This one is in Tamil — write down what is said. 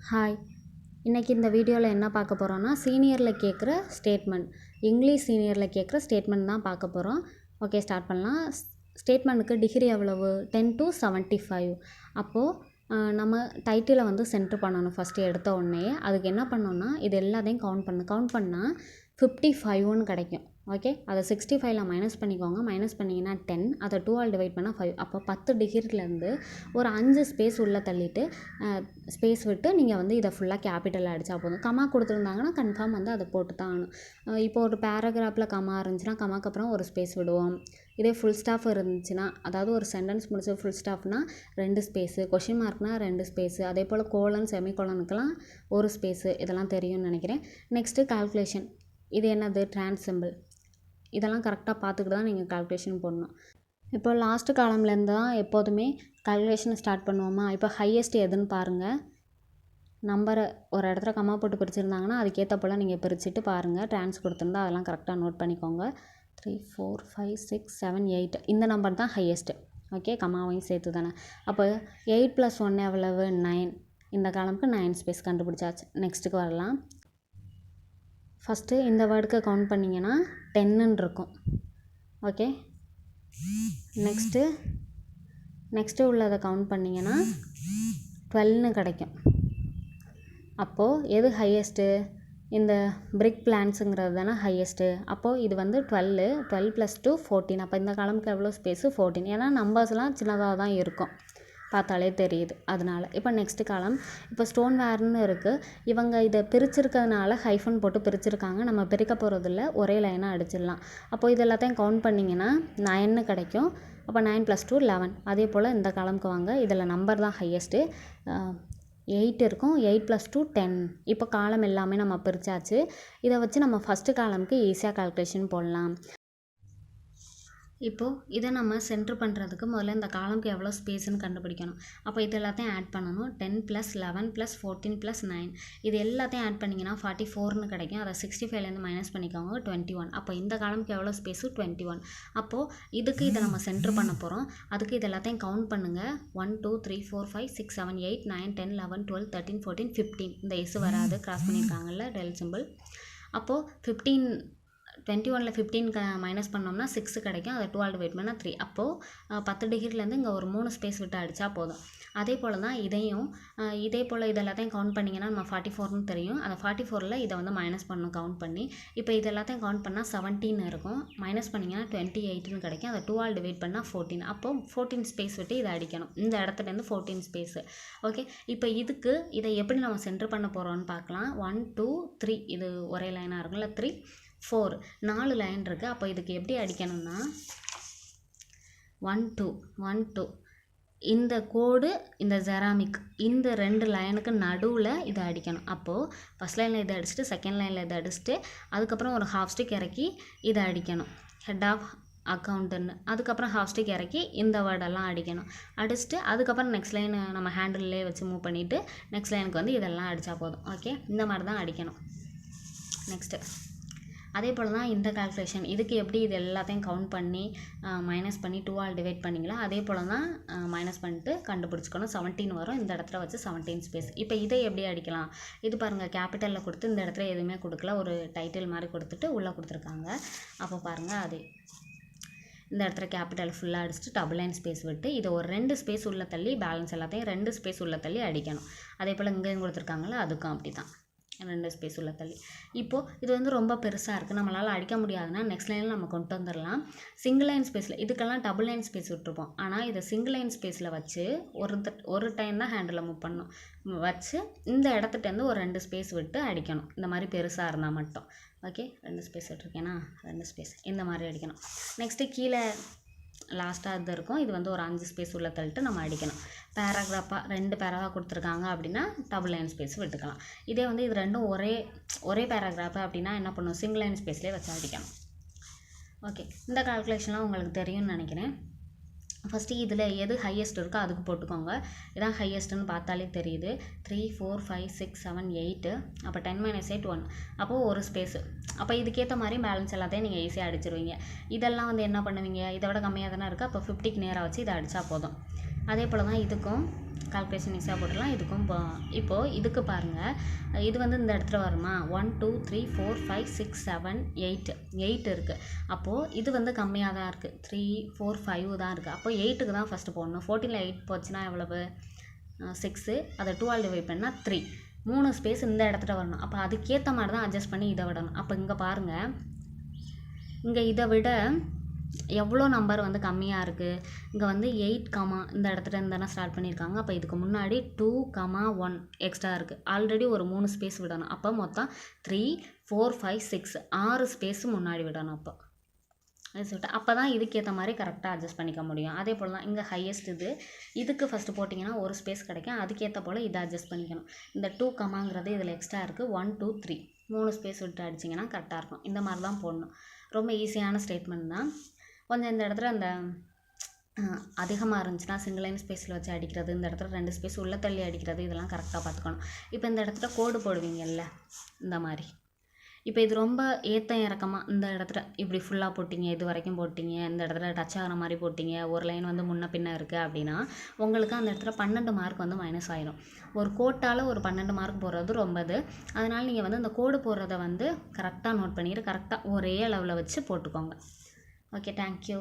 ஹாய், இன்றைக்கி இந்த வீடியோவில் என்ன பார்க்க போகிறோன்னா சீனியரில் கேட்குற ஸ்டேட்மெண்ட், இங்கிலீஷ் சீனியரில் கேட்குற ஸ்டேட்மெண்ட் தான் பார்க்க போகிறோம். ஓகே, ஸ்டார்ட் பண்ணலாம். ஸ்டேட்மெண்ட்டுக்கு டிகிரி எவ்வளவு? 10 to 75. அப்போது நம்ம டைட்டிலை வந்து சென்டர் பண்ணணும் ஃபஸ்ட்டு எடுத்த உடனே. அதுக்கு என்ன பண்ணோன்னா இது எல்லாத்தையும் கவுண்ட் பண்ணால் 55ன்னு கிடைக்கும். ஓகே, அதை 65ல் மைனஸ் பண்ணிக்கோங்க. மைனஸ் பண்ணிங்கன்னா 10, அதை 2ஆல் டிவைட் பண்ணால் 5. அப்போ 10 டிகிரிலேருந்து ஒரு 5 ஸ்பேஸ் உள்ளே தள்ளிட்டு ஸ்பேஸ் விட்டு நீங்கள் வந்து இதை ஃபுல்லாக கேபிட்டலில் அடித்தா போதும். கமா கொடுத்துருந்தாங்கன்னா கன்ஃபார்ம் வந்து அதை போட்டு தான் ஆகணும். இப்போ ஒரு பேராகிராஃபில் கமா இருந்துச்சுன்னா கமாக்கு அப்புறம் ஒரு ஸ்பேஸ் விடுவோம். இதே ஃபுல் ஸ்டாஃப் இருந்துச்சுன்னா, அதாவது ஒரு சென்டென்ஸ் முடிச்சு ஃபுல் ஸ்டாஃப்னால் 2 ஸ்பேஸு, கொஷின் மார்க்னால் 2 ஸ்பேஸு, அதே போல் கோலன் செமிகோலனுக்கெல்லாம் ஒரு ஸ்பேஸு, இதெல்லாம் தெரியும்னு நினைக்கிறேன். Next calculation. இது என்னது? டிரான்சிம்பிள். இதெல்லாம் கரெக்டாக பார்த்துக்கிட்டு தான் நீங்கள் கால்குலேஷன் போடணும். இப்போ லாஸ்ட்டு காலம்லேருந்து தான் எப்போதுமே கால்குலேஷனை ஸ்டார்ட் பண்ணுவோமா. இப்போ ஹையஸ்ட் எதுன்னு பாருங்கள். நம்பரை ஒரு இடத்துல கம்மா போட்டு பிரிச்சுருந்தாங்கன்னா அதுக்கேற்ற போல் நீங்கள் பிரிச்சுட்டு பாருங்கள். ட்ரான்ஸ் கொடுத்துருந்தா அதெல்லாம் கரெக்டாக நோட் பண்ணிக்கோங்க. 3, 4, 5, 6, 7, 8 இந்த நம்பர் தான் ஹையஸ்ட்டு. ஓகே, கம்மாவையும் சேர்த்து தானே. அப்போ 8 + 1 எவ்வளவு? 9. இந்த காலமுக்கு 9 ஸ்பேஸ் கண்டுபிடிச்சாச்சு. நெக்ஸ்ட்டுக்கு வரலாம். ஃபஸ்ட்டு இந்த வேர்டுக்கு கவுண்ட் பண்ணிங்கன்னா 10ன்னு இருக்கும். ஓகே, நெக்ஸ்ட்டு உள்ளதை கவுண்ட் பண்ணிங்கன்னா 12ன்னு கிடைக்கும். அப்போது எது ஹையஸ்ட்டு? இந்த பிரிக் பிளான்ஸுங்கிறது தானே ஹையஸ்ட்டு. அப்போது இது வந்து 12 + 2 14. அப்போ இந்த காலமுக்கு எவ்வளோ ஸ்பேஸு? 14. ஏன்னா நம்பர்ஸ்லாம் சின்னதாக தான் இருக்கும், பார்த்தாலே தெரியுது. அதனால் இப்போ நெக்ஸ்ட்டு காலம். இப்போ ஸ்டோன் வேர்னு இருக்குது. இவங்க இதை பிரிச்சிருக்கிறதுனால ஹைஃபன் போட்டு பிரிச்சிருக்காங்க. நம்ம பிரிக்க போகிறதில்ல, ஒரே லைனாக அடிச்சிடலாம். அப்போது இது எல்லாத்தையும் கவுண்ட் பண்ணிங்கன்னா 9ன்னு கிடைக்கும். அப்போ 9 + 2 11. அதே போல் இந்த காலமுக்கு வாங்க. இதில் நம்பர் தான் ஹையஸ்ட்டு. 8 இருக்கும். 8 + 2 10. இப்போ காலம் எல்லாமே நம்ம பிரித்தாச்சு. இதை வச்சு நம்ம ஃபஸ்ட்டு காலமுக்கு ஈஸியாக கால்குலேஷன் போடலாம். இப்போது இதை நம்ம சென்ட்ரு பண்ணுறதுக்கு முதல்ல இந்த காலமுக்கு எவ்வளோ ஸ்பேஸுன்னு கண்டுபிடிக்கணும். அப்போ இது எல்லாத்தையும் ஆட் பண்ணணும். 10 + 11 + 14 + 9 இது எல்லாத்தையும் ஆட் பண்ணிங்கன்னா 44ன்னு கிடைக்கும். அதை 65லேருந்து மைனஸ் பண்ணிக்கோங்க. 21. அப்போ இந்த காலமுக்கு எவ்வளோ ஸ்பேஸு? 21. அப்போது இதுக்கு இதை நம்ம சென்ட்ரு பண்ண போகிறோம். அதுக்கு இது எல்லாத்தையும் கவுண்ட் பண்ணுங்கள். 1, 2, 3, 4, 5, 6, 7, 8, 9, 10, 11, 12, 13, 14, 15. இந்த எஸ் வராது, கிராஸ் பண்ணியிருக்காங்கல்ல டெல் சிம்பிள். அப்போது 21ல் 15 மைனஸ் பண்ணோம்னா 6 கிடைக்கும். அதை 2ஆல் டிவைட் பண்ணால் 3. அப்போது 10 டிகிரிலேருந்து இங்கே ஒரு 3 ஸ்பேஸ் விட்டு அடித்தா போதும். அதே போல் தான் இதையும் இதே போல் இது எல்லாத்தையும் கவுண்ட் பண்ணிங்கன்னா நம்ம 44ன்னு தெரியும். அந்த 44ல் இதை வந்து மைனஸ் பண்ணணும் கவுண்ட் பண்ணி. இப்போ இது எல்லாத்தையும் கவுண்ட் பண்ணால் 17 இருக்கும். மைனஸ் பண்ணிங்கன்னா 28ன்னு கிடைக்கும். அதை 2ஆல் டிவைட் பண்ணால் 14. அப்போது 14 ஸ்பேஸ் விட்டு இதை அடிக்கணும். இந்த இடத்துலேருந்து 14 ஸ்பேஸு. ஓகே, இப்போ இதை எப்படி நம்ம சென்டர் பண்ண போகிறோம்னு பார்க்கலாம். 1, 2, 3 இது ஒரே லைனாக இருக்கும்ல. 3, 4 4 லைன் இருக்குது. அப்போ இதுக்கு எப்படி அடிக்கணும்னா 1, 2 1, 2 இந்த கோடு, இந்த ஜெராமிக், இந்த 2 லைனுக்கு நடுவில் இதை அடிக்கணும். அப்போது ஃபஸ்ட் லைனில் இதை அடிச்சுட்டு செகண்ட் லைனில் இதை அடிச்சுட்டு அதுக்கப்புறம் ஒரு ஹாஃப் ஸ்டிக் இறக்கி இதை அடிக்கணும். ஹெட் ஆஃப் அக்கௌண்ட்டுன்னு. அதுக்கப்புறம் ஹாஃப் ஸ்டிக் இறக்கி இந்த வேர்டெல்லாம் அடிக்கணும். அடிச்சுட்டு அதுக்கப்புறம் நெக்ஸ்ட் லைன் நம்ம ஹேண்டில்லே வச்சு மூவ் பண்ணிவிட்டு நெக்ஸ்ட் லைனுக்கு வந்து இதெல்லாம் அடித்தா போதும். ஓகே, இந்த மாதிரி தான் அடிக்கணும். நெக்ஸ்ட்டு அதே போல் தான் இந்த கால்குலேஷன். இதுக்கு எப்படி இது எல்லாத்தையும் கவுண்ட் பண்ணி மைனஸ் பண்ணி 2ஆல் டிவைட் பண்ணிங்களா, அதே போல் தான் மைனஸ் பண்ணிட்டு கண்டுபிடிச்சிக்கணும். 17 வரும். இந்த இடத்துல வச்சு 17 ஸ்பேஸ். இப்போ இதை எப்படி அடிக்கலாம்? இது பாருங்கள், கேபிட்டலில் கொடுத்து இந்த இடத்துல எதுவுமே கொடுக்கல, ஒரு டைட்டில் மாதிரி கொடுத்துட்டு உள்ளே கொடுத்துருக்காங்க. அப்போ பாருங்கள், அது இந்த இடத்துல கேபிட்டல் ஃபுல்லாக அடிச்சுட்டு டபுள் லைன் ஸ்பேஸ் விட்டு இதை ஒரு 2 ஸ்பேஸ் உள்ள தள்ளி பேலன்ஸ் எல்லாத்தையும் 2 ஸ்பேஸ் உள்ள தள்ளி அடிக்கணும். அதே போல் இங்கேயும் கொடுத்துருக்காங்களா, அதுக்கும் அப்படி தான் 2 ஸ்பேஸ் உள்ள தள்ளி. இப்போது இது வந்து ரொம்ப பெருசாக இருக்குது, நம்மளால் அடிக்க முடியாதுன்னா நெக்ஸ்ட் லைனில் நம்ம கொண்டு வந்துடலாம். சிங்கிள் லைன் ஸ்பேஸில் இதுக்கெல்லாம் டபுள் லைன் ஸ்பேஸ் விட்டுருப்போம். ஆனால் இதை சிங்கிள் லைன் ஸ்பேஸில் வச்சு ஒரு டைம் தான் ஹேண்டில் மூவ் பண்ணணும். வச்சு இந்த இடத்துட்டேருந்து ஒரு 2 ஸ்பேஸ் விட்டு அடிக்கணும். இந்த மாதிரி பெருசாக இருந்தால் மட்டும். ஓகே, 2 ஸ்பேஸ் விட்டுருக்கேன்னா 2 ஸ்பேஸ் இந்த மாதிரி அடிக்கணும். நெக்ஸ்ட்டு கீழே லாஸ்ட்டாக இது இருக்கும். இது வந்து ஒரு 5 ஸ்பேஸ் உள்ள தள்ளிட்டு நம்ம அடிக்கணும். பேராகிராஃபாக 2 பேராவாக கொடுத்துருக்காங்க அப்படின்னா டபுள் லைன் ஸ்பேஸ் விட்டுக்கலாம். இதே வந்து இது ரெண்டும் ஒரே பேராகிராஃபு அப்படின்னா என்ன பண்ணணும்? சிங்கிள் லைன் ஸ்பேஸ்லேயே வச்சு அடிக்கணும். ஓகே, இந்த கால்குலேஷன்லாம் உங்களுக்கு தெரியும்னு நினைக்கிறேன். ஃபஸ்ட்டு இதில் எது ஹையஸ்ட் இருக்கோ அதுக்கு போட்டுக்கோங்க. இதான் ஹையஸ்ட்டுன்னு பார்த்தாலே தெரியுது. 3, 4, 5, 6, 7, 8. அப்போ 10 - 8 1. அப்போது ஒரு ஸ்பேஸு. அப்போ இதுக்கேற்ற மாதிரி பேலன்ஸ் எல்லாத்தையும் நீங்கள் ஈஸியாக அடிச்சிருவீங்க. இதெல்லாம் வந்து என்ன பண்ணுவீங்க? இதை விட கம்மியாக தானே இருக்குது. அப்போ 50க்கு நேராக வச்சு இதை அடித்தா போதும். அதே போல் தான் இதுக்கும் கால்குலேஷன் ஈஸியாக போட்டுடலாம். இதுக்கும் இப்போது இதுக்கு பாருங்கள், இது வந்து இந்த இடத்துல வருமா 1 2 3 4 5 6 7 8 இருக்குது. அப்போது இது வந்து கம்மியாக தான் இருக்குது, 3 4 5 தான் இருக்குது. அப்போ 8க்கு தான் ஃபஸ்ட்டு போடணும். 14ல் 8 போச்சுன்னா எவ்வளவு 6, அதை 2ஆல் டிவைட் பண்ணால் 3. 3 ஸ்பேஸ் இந்த இடத்துல வரணும். அப்போ அதுக்கேற்ற மாதிரி தான் அட்ஜஸ்ட் பண்ணி இதை விடணும். அப்போ இங்கே பாருங்கள், இங்கே இதை விட எவ்வளோ நம்பர் வந்து கம்மியாக இருக்குது. இங்கே வந்து 8, இந்த இடத்துல இருந்தானே ஸ்டார்ட் பண்ணியிருக்காங்க. அப்போ இதுக்கு முன்னாடி 2, 1 எக்ஸ்ட்ரா இருக்குது. ஆல்ரெடி ஒரு 3 ஸ்பேஸ் விடணும். அப்போ மொத்தம் 3 4 5 6 6 ஸ்பேஸு முன்னாடி விடணும். அது சொல்லிட்டு அப்போ தான் இதுக்கேற்ற மாதிரி கரெக்டாக அட்ஜஸ்ட் பண்ணிக்க முடியும். அதே போல் தான் இங்கே ஹையஸ்ட் இதுக்கு ஃபஸ்ட்டு போட்டிங்கன்னா ஒரு ஸ்பேஸ் கிடைக்கும். அதுக்கேற்ற போல் இதை அட்ஜஸ்ட் பண்ணிக்கணும். இந்த 2, இதில் எக்ஸ்ட்ரா இருக்குது. 1 2 3 3 ஸ்பேஸ் விட்டு அடிச்சிங்கன்னா கரெக்டாக இருக்கும். இந்த மாதிரி தான் போடணும். ரொம்ப ஈஸியான ஸ்டேட்மெண்ட் தான். கொஞ்சம் இந்த இடத்துல அந்த அதிகமாக இருந்துச்சுன்னா சிங்கிள் லைன் ஸ்பேஸில் வச்சு அடிக்கிறது, இந்த இடத்துல 2 ஸ்பேஸ் உள்ள தள்ளி அடிக்கிறது, இதெல்லாம் கரெக்டாக பார்த்துக்கணும். இப்போ இந்த இடத்துல கோடு போடுவீங்கல்ல, இந்த மாதிரி. இப்போ இது ரொம்ப ஏற்ற இறக்கமாக இந்த இடத்துல இப்படி ஃபுல்லாக போட்டிங்க, இது வரைக்கும் போட்டிங்க, இந்த இடத்துல டச் ஆகிற மாதிரி போட்டிங்க, ஒரு லைன் வந்து முன்ன பின்ன இருக்குது அப்படின்னா உங்களுக்கு அந்த இடத்துல 12 மார்க் வந்து மைனஸ் ஆயிடும். ஒரு கோட்டால் ஒரு 12 மார்க் போடுறது ரொம்ப அதனால் நீங்கள் வந்து அந்த கோடு போடுறத வந்து கரெக்டாக நோட் பண்ணிட்டு கரெக்டாக ஒரே அளவில் வச்சு போட்டுக்கோங்க. Okay, thank you.